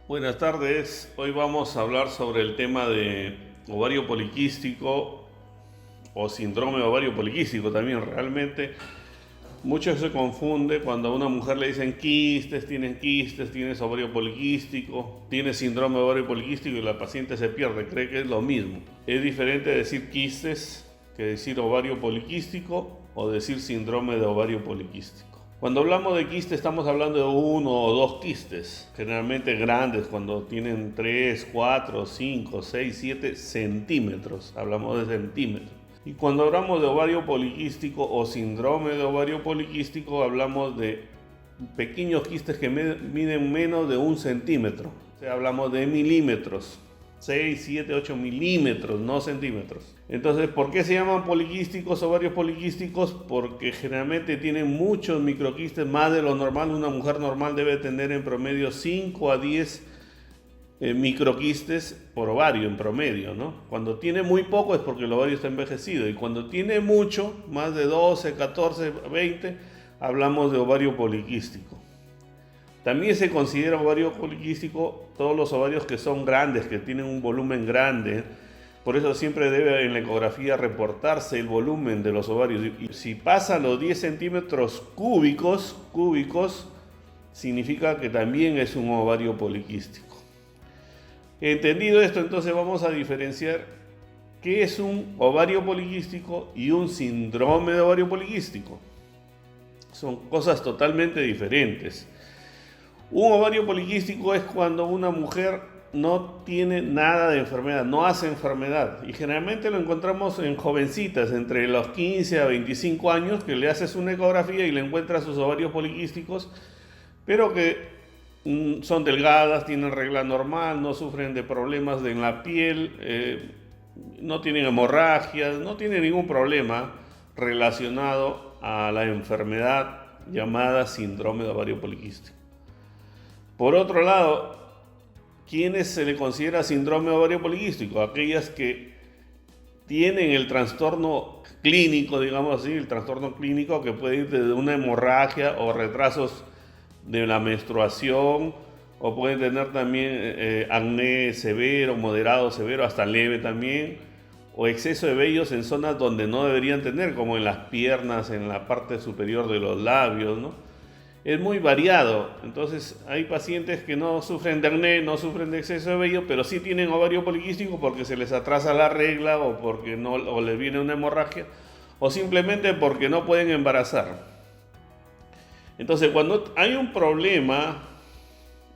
Buenas tardes, hoy vamos a hablar sobre el tema de ovario poliquístico o síndrome de ovario poliquístico también. Realmente mucho se confunde cuando a una mujer le dicen quistes, tienes ovario poliquístico, tienes síndrome de ovario poliquístico y la paciente se pierde, cree que es lo mismo. Es diferente decir quistes que decir ovario poliquístico o decir síndrome de ovario poliquístico. Cuando hablamos de quiste estamos hablando de uno o dos quistes, generalmente grandes, cuando tienen 3, 4, 5, 6, 7 centímetros, hablamos de centímetros. Y cuando hablamos de ovario poliquístico o síndrome de ovario poliquístico, hablamos de pequeños quistes que miden menos de un centímetro. O sea, hablamos de milímetros. 6, 7, 8 milímetros, no centímetros. Entonces, ¿por qué se llaman poliquísticos, ovarios poliquísticos? Porque generalmente tienen muchos microquistes, más de lo normal. Una mujer normal debe tener en promedio 5 a 10 microquistes por ovario en promedio, ¿no? Cuando tiene muy poco es porque el ovario está envejecido, y cuando tiene mucho, más de 12, 14, 20, hablamos de ovario poliquístico. También se considera ovario poliquístico todos los ovarios que son grandes, que tienen un volumen grande. Por eso siempre debe en la ecografía reportarse el volumen de los ovarios. Y si pasa los 10 centímetros cúbicos, significa que también es un ovario poliquístico. Entendido esto, entonces vamos a diferenciar qué es un ovario poliquístico y un síndrome de ovario poliquístico. Son cosas totalmente diferentes. Un ovario poliquístico es cuando una mujer no tiene nada de enfermedad, no hace enfermedad. Y generalmente lo encontramos en jovencitas, entre los 15 a 25 años, que le haces una ecografía y le encuentras sus ovarios poliquísticos, pero que son delgadas, tienen regla normal, no sufren de problemas en la piel, no tienen hemorragias, no tienen ningún problema relacionado a la enfermedad llamada síndrome de ovario poliquístico. Por otro lado, ¿quiénes se le considera síndrome de ovario poliquístico? Aquellas que tienen el trastorno clínico, digamos así, el trastorno clínico que puede ir desde una hemorragia o retrasos de la menstruación, o pueden tener también acné severo, moderado, severo, hasta leve también, o exceso de vellos en zonas donde no deberían tener, como en las piernas, en la parte superior de los labios, ¿no? Es muy variado. Entonces hay pacientes que no sufren de acné, no sufren de exceso de vello, pero sí tienen ovario poliquístico porque se les atrasa la regla, o porque no, o les viene una hemorragia, o simplemente porque no pueden embarazar. Entonces, cuando hay un problema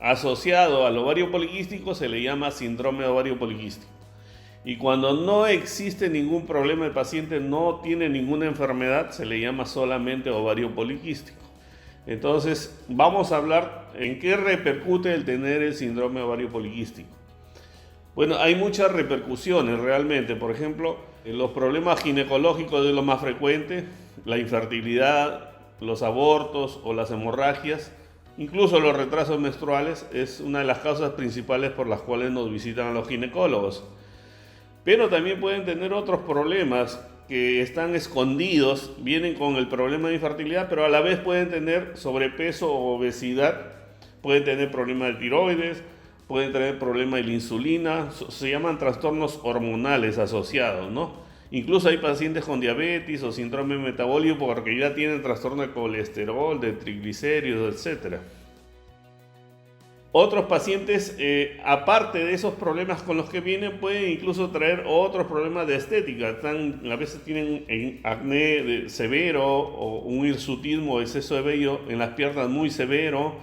asociado al ovario poliquístico, se le llama síndrome de ovario poliquístico. Y cuando no existe ningún problema, el paciente no tiene ninguna enfermedad, se le llama solamente ovario poliquístico. Entonces, vamos a hablar en qué repercute el tener el síndrome de ovario poliquístico. Bueno, hay muchas repercusiones realmente. Por ejemplo, los problemas ginecológicos es lo más frecuente, la infertilidad, los abortos o las hemorragias, incluso los retrasos menstruales, es una de las causas principales por las cuales nos visitan a los ginecólogos. Pero también pueden tener otros problemas que están escondidos, vienen con el problema de infertilidad, pero a la vez pueden tener sobrepeso o obesidad, pueden tener problemas de tiroides, pueden tener problemas de la insulina, se llaman trastornos hormonales asociados, ¿no? Incluso hay pacientes con diabetes o síndrome metabólico porque ya tienen trastorno de colesterol, de triglicéridos, etcétera. Otros pacientes, aparte de esos problemas con los que vienen, pueden incluso traer otros problemas de estética. A veces tienen acné severo o un hirsutismo o exceso de vello en las piernas muy severo,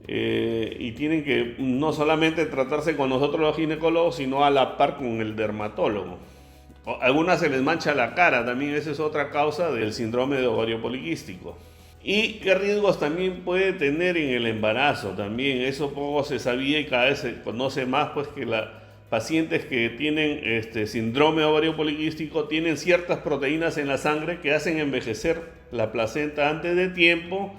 y tienen que no solamente tratarse con nosotros los ginecólogos, sino a la par con el dermatólogo. A algunas se les mancha la cara, también esa es otra causa del síndrome de ovario poliquístico. ¿Y qué riesgos también puede tener en el embarazo? También eso poco se sabía y cada vez se conoce más, pues que las pacientes que tienen síndrome de ovario poliquístico tienen ciertas proteínas en la sangre que hacen envejecer la placenta antes de tiempo,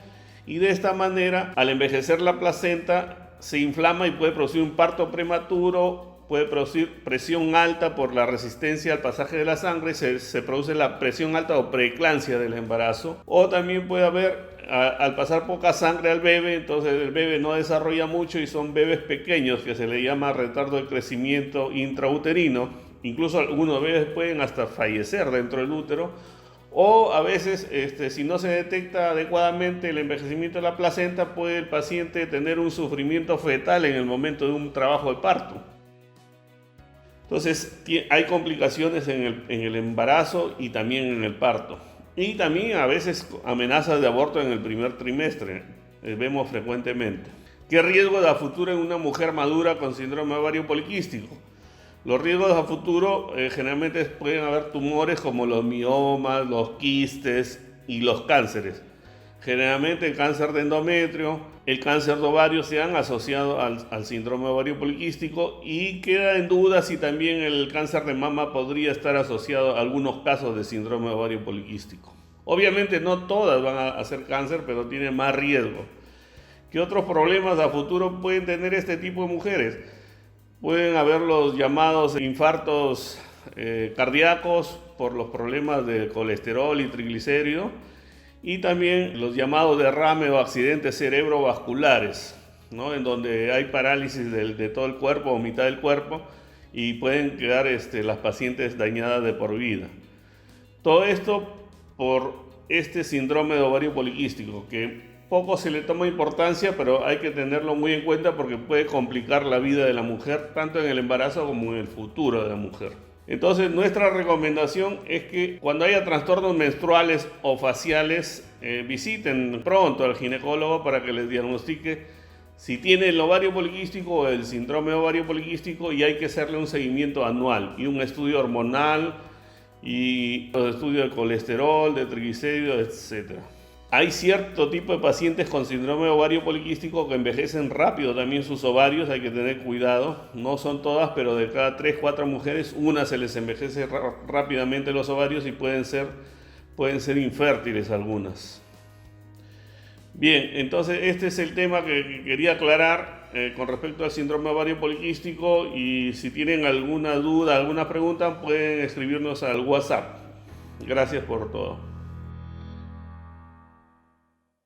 y de esta manera, al envejecer la placenta, se inflama y puede producir un parto prematuro puede producir presión alta por la resistencia al pasaje de la sangre, se produce la presión alta o preeclampsia del embarazo, o también puede haber, al pasar poca sangre al bebé, entonces el bebé no desarrolla mucho y son bebés pequeños que se le llama retardo de crecimiento intrauterino. Incluso algunos bebés pueden hasta fallecer dentro del útero, o a veces si no se detecta adecuadamente el envejecimiento de la placenta, puede el paciente tener un sufrimiento fetal en el momento de un trabajo de parto. Entonces hay complicaciones en el embarazo y también en el parto. Y también a veces amenazas de aborto en el primer trimestre, vemos frecuentemente. ¿Qué riesgo da futuro en una mujer madura con síndrome ovario poliquístico? Los riesgos a futuro generalmente pueden haber tumores como los miomas, los quistes y los cánceres. Generalmente el cáncer de endometrio, el cáncer de ovario se han asociado al síndrome ovario poliquístico, y queda en duda si también el cáncer de mama podría estar asociado a algunos casos de síndrome ovario poliquístico. Obviamente no todas van a hacer cáncer, pero tienen más riesgo. ¿Qué otros problemas a futuro pueden tener este tipo de mujeres? Pueden haber los llamados infartos cardíacos por los problemas de colesterol y triglicéridos, y también los llamados derrame o accidentes cerebrovasculares, ¿no? En donde hay parálisis de todo el cuerpo o mitad del cuerpo, y pueden quedar las pacientes dañadas de por vida. Todo esto por este síndrome de ovario poliquístico, que poco se le toma importancia, pero hay que tenerlo muy en cuenta porque puede complicar la vida de la mujer, tanto en el embarazo como en el futuro de la mujer. Entonces, nuestra recomendación es que cuando haya trastornos menstruales o faciales, visiten pronto al ginecólogo para que les diagnostique si tiene el ovario poliquístico o el síndrome de ovario poliquístico, y hay que hacerle un seguimiento anual y un estudio hormonal y los estudios de colesterol, de triglicéridos, etc. Hay cierto tipo de pacientes con síndrome de ovario poliquístico que envejecen rápido también sus ovarios, hay que tener cuidado. No son todas, pero de cada 3-4 mujeres, una se les envejece rápidamente los ovarios y pueden ser infértiles algunas. Bien, entonces este es el tema que quería aclarar con respecto al síndrome de ovario poliquístico, y si tienen alguna duda, alguna pregunta, pueden escribirnos al WhatsApp. Gracias por todo.